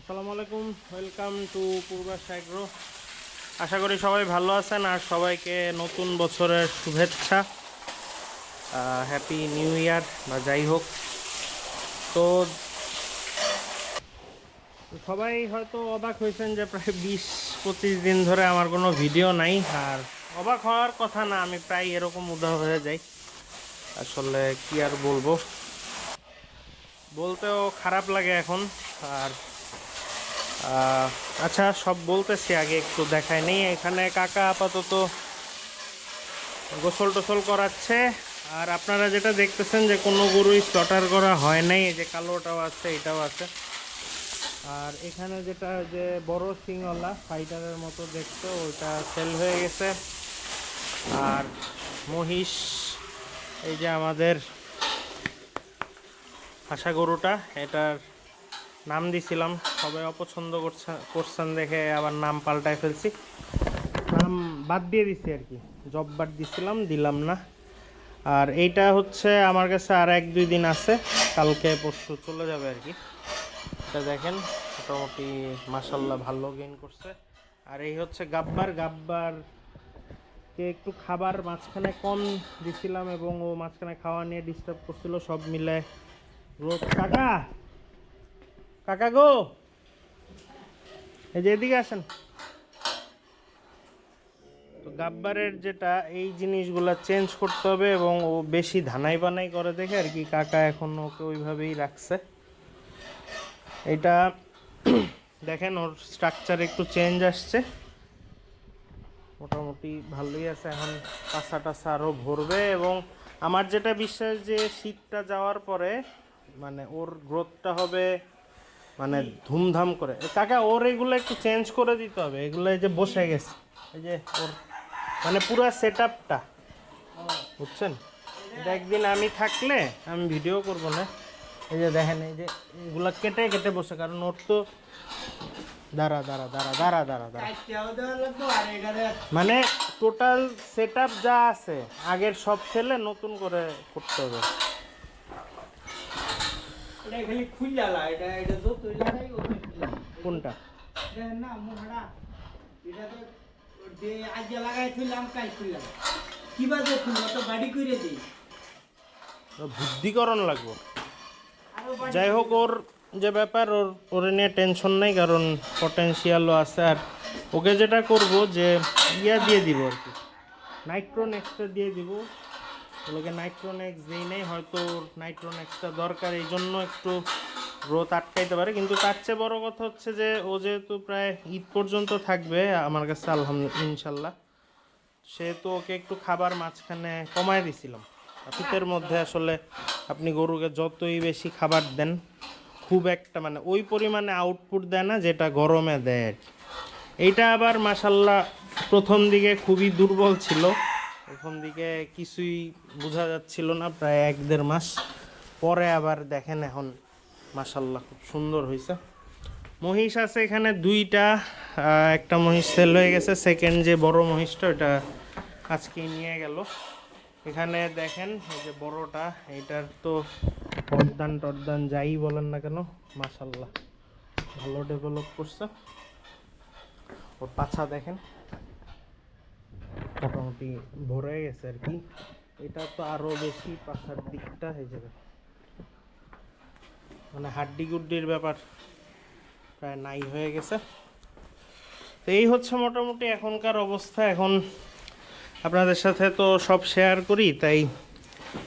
আসসালামু আলাইকুম, welcome to পূর্বাশ agro. আশা করি সবাই ভালো আছেন আর সবাইকে নতুন বছরের শুভেচ্ছা, হ্যাপি নিউ ইয়ার বা যাই হোক। তো সবাই হয়তো অবাক হয়েছেন যে প্রায় 20-25 দিন ধরে আমার কোনো ভিডিও নাই। আর অবাক হওয়ার কথা না, আমি প্রায় এরকম উদাহরণ হয়ে যাই। আসলে কি আর বলবো, বলতেও খারাপ লাগে এখন। আর আচ্ছা, সব বলতেছি, আগে একটু দেখায় নেই। এখানে কাকা আপাতত গোসল টোসল করাচ্ছে। আর আপনারা যেটা দেখতেছেন যে কোনো গরুই স্লটার করা হয় নাই, এই যে কালোটাও আছে, এটাও আছে। আর এখানে যেটা যে বড় সিংওয়ালা ফাইটারের মতো দেখতে, ওইটা সেল হয়ে গেছে। আর মহিষ, এই যে আমাদের হাসা গরুটা, এটার নাম দিছিলাম, সবাই অপছন্দ করছেন দেখে আবার নাম পাল্টায় ফেলছি, নাম বাদ দিয়ে দিছি আর কি। জব বাদ দিলাম না। আর এইটা হচ্ছে আমার কাছে আর 1-2 দিন আছে, কালকে পরশু চলে যাবে আর কি। এটা দেখেন, মোটামুটি মাশাল্লাহ ভালো গেইন করছে। আর এই হচ্ছে গাব্বারকে একটু খাবার মাঝখানে কম দিছিলাম এবং ও মাঝখানে খাওয়া নিয়ে ডিস্টার্ব করছিল, সব মিলে গ্রোথ। কাকা কাকা গো, এই যে এদিকে আসেন। তো গাব্বারের যেটা এই জিনিসগুলা চেঞ্জ করতে হবে এবং ও বেশি ধানাই বানাই করে দেখে আর কি, কাকা এখন ওকে ওইভাবেই রাখছে। এটা দেখেন, ওর স্ট্রাকচার একটু চেঞ্জ আসছে, মোটামুটি ভালোই আছে। এখন পাছা টাছা আরও ভরবে এবং আমার যেটা বিশ্বাস যে শীতটা যাওয়ার পরে মানে ওর গ্রোথটা হবে মানে ধুমধাম করে। কাকা ওর এগুলো একটু চেঞ্জ করে দিতে হবে, এগুলো এই যে বসে গেছে, এই যে ওর মানে পুরো সেট আপটা, বুঝছেন? এটা একদিন আমি থাকলে আমি ভিডিও করব না। এই যে দেখেন, এই যে এগুলা কেটে কেটে বসে, কারণ ওর তো দাঁড়া দাঁড়া দাঁড়া দাঁড়া দাঁড়া দাঁড়া মানে টোটাল সেট আপ যা আছে আগের সব ফেলে নতুন করে করতে হবে। কোনটা? বুদ্ধিকরণ লাগবে। যাই হোক, ওর যে ব্যাপার, ওর নিয়ে টেনশন নেই, কারণ পটেনশিয়ালও আছে। আর ওকে যেটা করব যে ইয়া দিয়ে দিব আর কি, নাইট্রোনেক্সটা দিয়ে দিব। ওকে নাইট্রোনেক্স দিই নেই, হয়তো নাইট্রোনেক্সটা দরকার, এই জন্য একটু গ্রোথ আটকাইতে পারে। কিন্তু তার চেয়ে বড় কথা হচ্ছে যে ও যেহেতু প্রায় ঈদ পর্যন্ত থাকবে আমার কাছে আলহামদুলিল্লাহ ইনশাল্লাহ, সেহেতু ওকে একটু খাবার মাঝখানে কমায় দিছিলাম। শীতের মধ্যে আসলে আপনি গরুকে যতই বেশি খাবার দেন, খুব একটা মানে ওই পরিমাণে আউটপুট দেয় না যেটা গরমে দেয় আর কি। এইটা আবার মাশাল্লাহ প্রথম দিকে খুবই দুর্বল ছিল, প্রথম দিকে কিছুই বোঝা যাচ্ছিল না, প্রায় 1-1.5 মাস পরে আবার দেখেন এখন মাশাল্লাহ খুব সুন্দর হয়েছে। মহিষ আছে এখানে 2টা, একটা মহিষ সেল হয়ে গেছে, সেকেন্ড যে বড় মহিষটা ওটা আজকে নিয়ে গেল। এখানে দেখেন এই যে বড়টা, এইটার তো টরদান যাই বলেন না কেন মাশাল্লাহ ভালো ডেভেলপ করছে। ওর পাছা দেখেন মোটামুটি ভরে গেছে আর কি। এটা তো আরো বেশি পাছার দিকটা হয়ে যাবে, মানে হাড্ডি গুড্ডির ব্যাপার প্রায় নাই হয়ে গেছে। তো এই হচ্ছে মোটামুটি এখনকার অবস্থা। এখন আপনাদের সাথে তো সব শেয়ার করি, তাই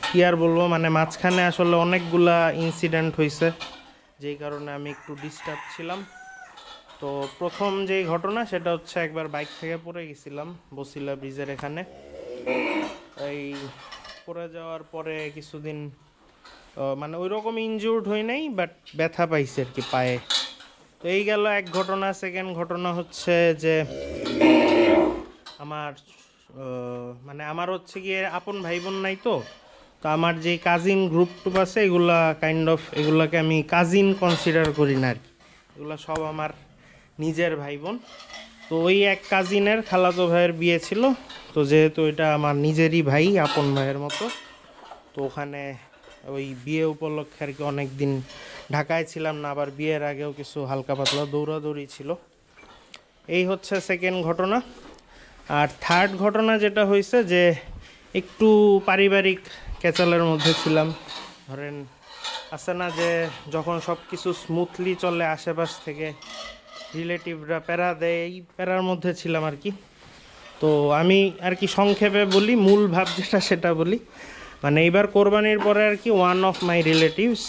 কি আর বলবো, মানে মাঝখানে আসলে অনেকগুলা ইনসিডেন্ট হয়েছে, যেই কারণে আমি একটু ডিস্টার্ব ছিলাম। তো প্রথম যেই ঘটনা সেটা হচ্ছে একবার বাইক থেকে পড়ে গেছিলাম বসিলা ব্রিজের এখানে। এই পড়ে যাওয়ার পরে কিছুদিন মানে ওই রকম ইনজিউর্ড হই নাই, বাট ব্যথা পাইছে আর কি পায়ে। তো এই গেল এক ঘটনা। সেকেন্ড ঘটনা হচ্ছে যে আমার মানে আমার হচ্ছে গিয়ে আপন ভাই বোন নাই, তো তো আমার যে কাজিন গ্রুপ টুপ আছে এগুলা কাইন্ড অফ এগুলাকে আমি কাজিন কনসিডার করি না আর কি, এগুলো সব আমার নিজের ভাই বোন। তো ওই এক কাজিনের খালাতো ভাইয়ের বিয়ে ছিল, তো যেহেতু এটা আমার নিজেরই ভাই, আপন ভাইয়ের মতো, তো ওখানে ওই বিয়ে উপলক্ষে আর কি অনেক দিন ঢাকায় ছিলাম না, আবার বিয়ের আগেও কিছু হালকা পাতলা দৌড়াদৌড়ি ছিল। এই হচ্ছে সেকেন্ড ঘটনা। আর থার্ড ঘটনা যেটা হয়েছে যে একটু পারিবারিক ক্যাচালের মধ্যে ছিলাম। ধরেন আছে না যে যখন সব কিছু স্মুথলি চলে আশেপাশ থেকে রিলেটিভরা প্যারা দেয়, এই প্যারার মধ্যে ছিলাম আর কি। তো আমি আর কি সংক্ষেপে বলি, মূল ভাব যেটা সেটা বলি। মানে এইবার কোরবানির পরে আর কি ওয়ান অফ মাই রিলেটিভস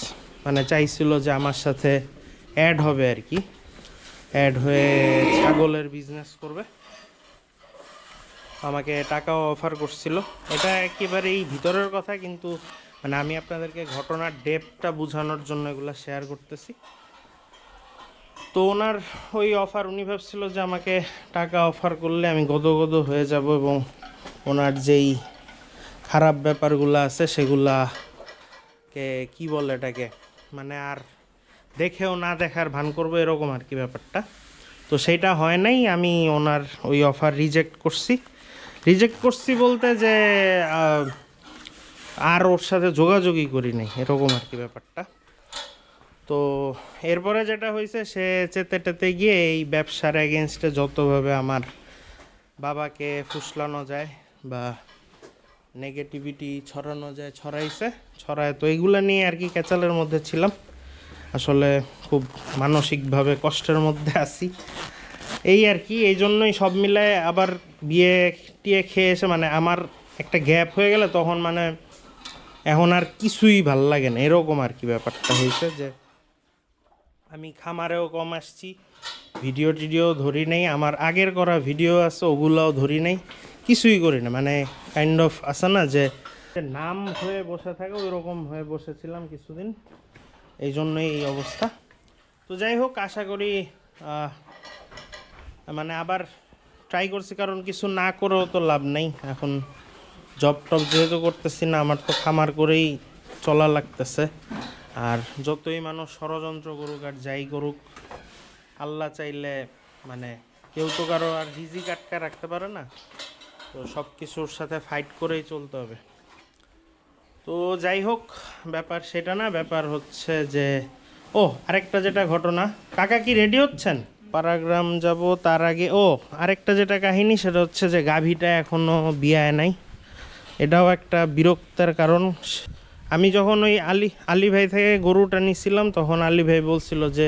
মানে চাইছিল যে আমার সাথে অ্যাড হবে আর কি, অ্যাড হয়ে ছাগলের বিজনেস করবে। আমাকে টাকাও অফার করছিল। এটা একেবারে এই ভিতরের কথা, কিন্তু মানে আমি আপনাদেরকে ঘটনার ডেপটা বোঝানোর জন্য এগুলো শেয়ার করতেছি। তো ওনার ওই অফার, উনি ভাবছিল যে আমাকে টাকা অফার করলে আমি গদগদ হয়ে যাব এবং ওনার যেই খারাপ ব্যাপারগুলো আছে সেগুলাকে কি বলে এটাকে মানে আর দেখেও না দেখার ভান করবো, এরকম আর কি ব্যাপারটা। তো সেইটা হয় নাই। আমি ওনার ওই অফার রিজেক্ট করছি বলতে যে আর ওর সাথে যোগাযোগই করি নাই, এরকম আর কি ব্যাপারটা। তো এরপরে যেটা হয়েছে, সে চেতে টেতে গিয়ে এই ব্যবসার এগেনস্টে যতভাবে আমার বাবাকে ফুসলানো যায় বা নেগেটিভিটি ছড়ানো যায় ছড়ায়। তো এইগুলো নিয়ে আর কি ক্যাচালের মধ্যে ছিলাম। আসলে খুব মানসিকভাবে কষ্টের মধ্যে আছি এই আর কি। এই জন্যই সব মিলায় আবার বিয়ে টিয়ে খেয়ে এসে মানে আমার একটা গ্যাপ হয়ে গেলে তখন মানে এখন আর কিছুই ভাল লাগে না, এরকম আর কি ব্যাপারটা হয়েছে। যে আমি খামারেও কম আসছি, ভিডিও টিডিও ধরি নেই, আমার আগের করা ভিডিও আছে ওগুলোও ধরি নেই, কিছুই করি না। মানে কাইন্ড অফ আছে না যে নাম হয়ে বসে থাকে, ওই রকম হয়ে বসেছিলাম কিছুদিন, এই জন্যই এই অবস্থা। তো যাই হোক, আশা করি মানে আবার ট্রাই করছি, কারণ কিছু না করেও তো লাভ নেই। এখন জব টব যেহেতু করতেছি না, আমার তো খামার করেই চলা লাগতেছে। আর যতই মানুষ ষড়যন্ত্র করুক আর যাই করুক, আল্লাহ চাইলে মানে কেউ তো কারো আর রিজিক আটকা রাখতে পারে না। তো সব কিছুর সাথে ফাইট করেই চলতে হবে। তো যাই হোক, ব্যাপার সেটা না, ব্যাপার হচ্ছে যে আরেকটা যেটা ঘটনা, কাকা কি রেডি হচ্ছেন? পারাগ্রাম যাব তার আগে আরেকটা যেটা কাহিনী, সেটা হচ্ছে যে গাভীটা এখনও বিয়ায় নাই। এটাও একটা বিরক্তের কারণ। আমি যখন ওই আলী ভাই থেকে গরুটা নিছিলাম, তখন আলী ভাই বলছিল যে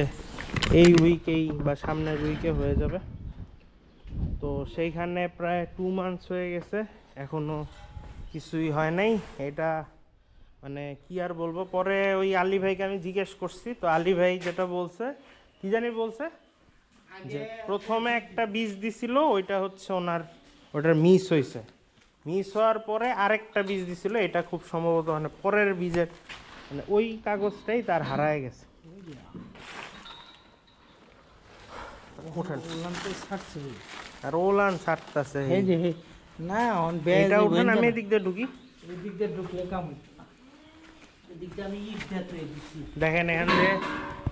এই উইকেই বা সামনের উইকে হয়ে যাবে। তো সেইখানে প্রায় 2 মান্থস হয়ে গেছে, এখনও কিছুই হয় নাই। এটা মানে কি আর বলবো। পরে ওই আলী ভাইকে আমি জিজ্ঞেস করছি, তো আলী ভাই যেটা বলছে, কি জানি বলছে যে প্রথমে একটা বীজ দিছিল, ওইটা হচ্ছে ওটার মিস হয়েছে, মিস হওয়ার পরে আরেকটা বীজ দিছিল, এটা খুব সম্ভবত মানে পরের বীজের মানে ওই কাগজটাই তার হারায় গেছে। আর ওলান ছাড়তেছে না এটা উঠেন, আমি এদিক দিয়ে ঢুকি। দেখেন এখান থেকে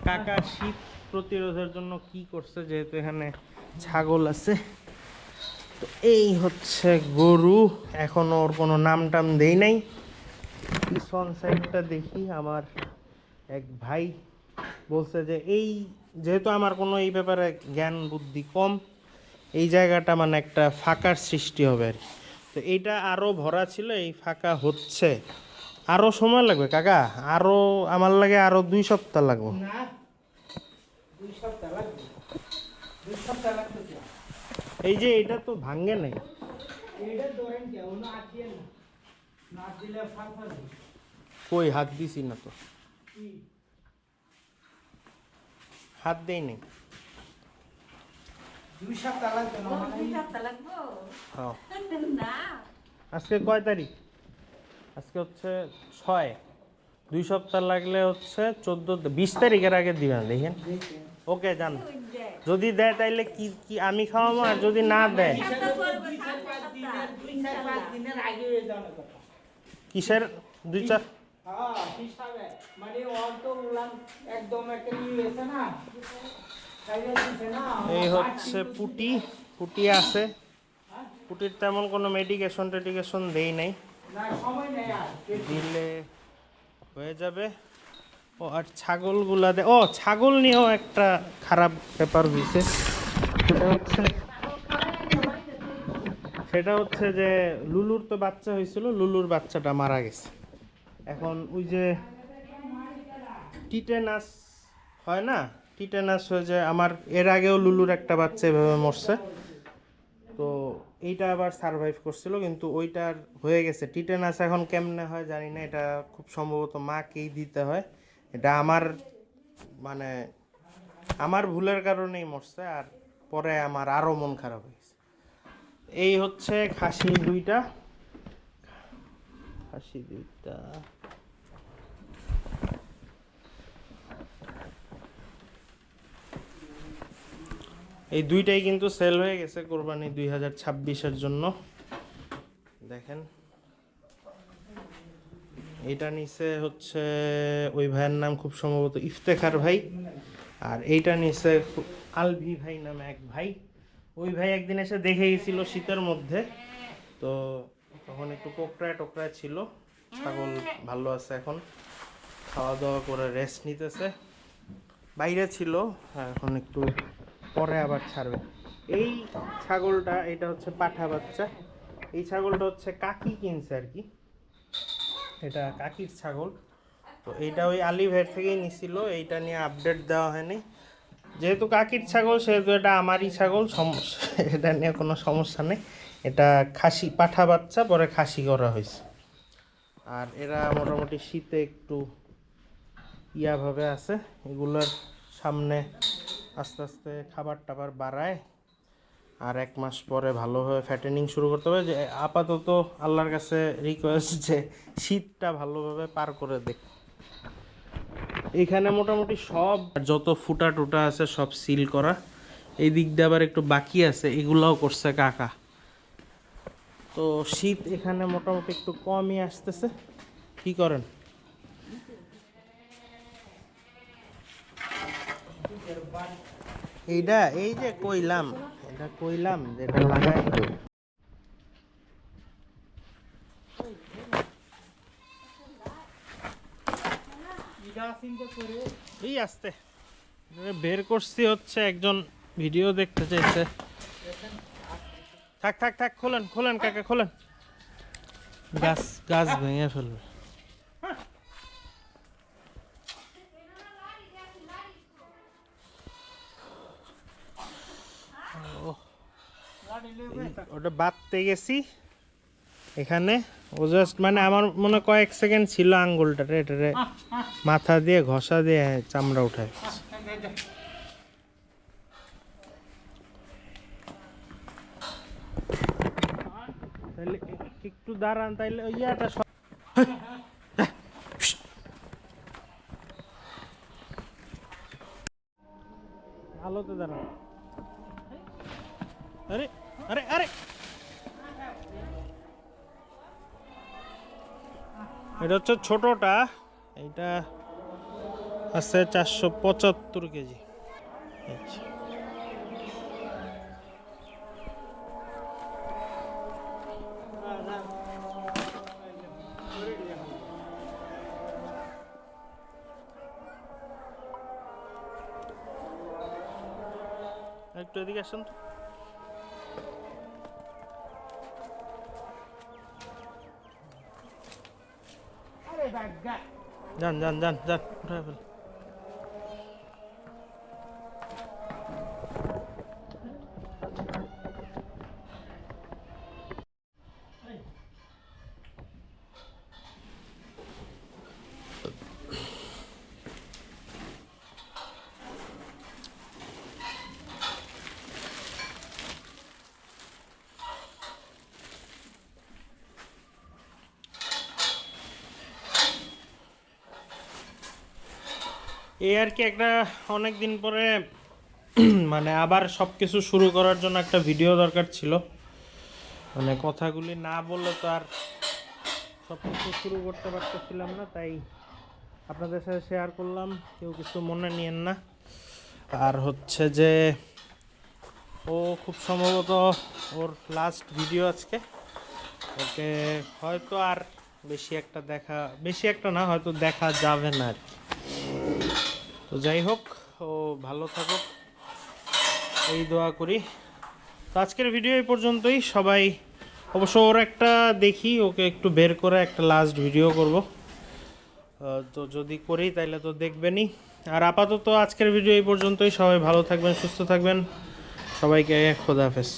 কাকা শীত প্রতিরোধের জন্য কি করছে, যেহেতু এখানে ছাগল আছে। তো এই হচ্ছে গরু, এখনো ওর কোনো নাম টাম দেই নাই। পিছন সাইডটা দেখি, আমার এক ভাই বলছে যে এই যেহেতু আমার কোনো এই ব্যাপারে জ্ঞান বুদ্ধি কম, এই জায়গাটা মানে একটা ফাঁকার সৃষ্টি হবে আর কি। তো এইটা আরও ভরা ছিল, এই ফাঁকা হচ্ছে, আরও সময় লাগবে কাকা, আরও আমার লাগে আরও 2 সপ্তাহ লাগবে। এই যে এটা তো ভাঙ্গে নাই, কই হাত দিছি না তো, হাত দেই নাই। 2 সপ্তাহ লাগবে হ্যাঁ। আজকে কয় তারিখ? আজকে হচ্ছে 6। 2 সপ্তাহ লাগলে হচ্ছে 14 20 তারিখের আগে দিবেন, দেখেন। ওকে যান, যদি দেয় তাইলে কি কি আমি খাওয়াবো, আর যদি না দেয় কিসের 2-4 এই হচ্ছে পুটি আছে। পুটির তেমন কোনো মেডিকেশন দেই নাই, দিলে হয়ে যাবে। ও আর ছাগলগুলা ও ছাগল নিয়েও একটা খারাপ ব্যাপার হয়েছে। সেটা হচ্ছে যে লুলুর তো বাচ্চা হয়েছিল, লুলুর বাচ্চাটা মারা গেছে। এখন ওই যে টিটেনাস হয় না, টিটেনাস হয়ে যায়। আমার এর আগেও লুলুর একটা বাচ্চা এভাবে মরছে, তো এইটা আবার সারভাইভ করছিল, কিন্তু ওইটার হয়ে গেছে টিটেনাস। এখন কেমনে হয় জানি না, এটা খুব সম্ভবত মাকেই দিতে হয়। এটা আমার মানে আমার ভুলের কারণেই মরছে, আর পরে আমার আরও মন খারাপ হয়েছে। এই হচ্ছে খাসি দুইটা, খাসি দুইটা। এই দুইটাই কিন্তু সেল হয়ে গেছে কোরবানি 2026-এর জন্য। দেখেন এটা নিচে হচ্ছে ওই ভাইয়ের নাম খুব সম্ভবত ইফতেখার ভাই, আর এইটা নিচে আলভি ভাই নামে এক ভাই। ওই ভাই একদিন এসে দেখে গেছিল শীতের মধ্যে, তো তখন একটু কোকড়ায় টোকরায় ছিল। ছাগল ভালো আছে, এখন খাওয়া দাওয়া করে রেস্ট নিতেছে, বাইরে ছিল। এখন একটু পরে আবার ছাড়বে। এই ছাগলটা, এটা হচ্ছে পাঠা বাচ্চা। এই ছাগলটা হচ্ছে কাকি কিনছে আর কি, এটা কাকির ছাগল। তো এইটা ওই আলী ভাইয়ের থেকেই নিছিল, এইটা নিয়ে আপডেট দেওয়া হয়নি। যেহেতু কাকির ছাগল সেহেতু এটা আমারই ছাগল, সমস্যা এটা নিয়ে কোনো সমস্যা নেই। এটা খাসি পাঠা বাচ্চা, পরে খাসি করা হয়েছে। আর এরা মোটামুটি শীতে একটু ইয়াভাবে আছে। এগুলোর সামনে আস্তে আস্তে খাবার টাবার বাড়ায়, আর 1 মাস পরে ভালোভাবে ফ্যাটেনিং শুরু করতে হবে। যে আপাতত আল্লাহর কাছে রিকোয়েস্ট যে শীতটা ভালোভাবে পার করে দেখ। এখানে মোটামুটি সব যত ফুটা টুটা আছে সব সিল করা। এই দিক দিয়ে আবার একটু বাকি আছে, এগুলাও করছে কাকা। তো শীত এখানে মোটামুটি একটু কমই আসতেছে। কি করেন? এইটা এই যে কইলাম, এটা কইলাম যে এটা লাগাই তো। এই আসতে বের করছি হচ্ছে একজন ভিডিও দেখতে চাইছে। থাক থাক থাক, খোলেন খোলেন কাকা খোলেন, গাছ গাছ ভেঙে ফেলবে। ওটা বাঁধতে গেছি এখানে, ও জাস্ট মানে আমার মনে কয়েক সেকেন্ড ছিল আঙ্গুলটারে এটারে মাথা দিয়ে ঘষা দিয়ে চামড়া উঠায়। তাইলে একটু দাঁড়ান, তাইলে ওই ইয়াটা আলোতে দাঁড়ান। আরে আরে আরে, এটা হচ্ছে ছোটটা, এইটা আছে 475 কেজি। আচ্ছা একটু এদিকে আসেন তো। যান যান যান যান, উঠায় ফেল। এই আর কি, একটা অনেক দিন পরে মানে আবার সব কিছু শুরু করার জন্য একটা ভিডিও দরকার ছিল। মানে কথাগুলি না বললে তো আর সব কিছু শুরু করতে পারতেছিলাম না, তাই আপনাদের সাথে শেয়ার করলাম, কেউ কিছু মনে নিয়েন না। আর হচ্ছে যে ও খুব সম্ভবত ওর লাস্ট ভিডিও আজকে, ওকে হয়তো আর বেশি একটা না, হয়তো দেখা যাবে না আর কি। তো যাই হোক, ও ভালো থাকুক এই দোয়া করি। তো আজকের ভিডিও এই পর্যন্তই। সবাই অবশ্য ওর একটা দেখি, ওকে একটু বের করে একটা লাস্ট ভিডিও করব। তো যদি করি তাহলে তো দেখবেনই। আর আপাতত আজকের ভিডিও এই পর্যন্তই। সবাই ভালো থাকবেন, সুস্থ থাকবেন। সবাইকে খোদা হাফেজ।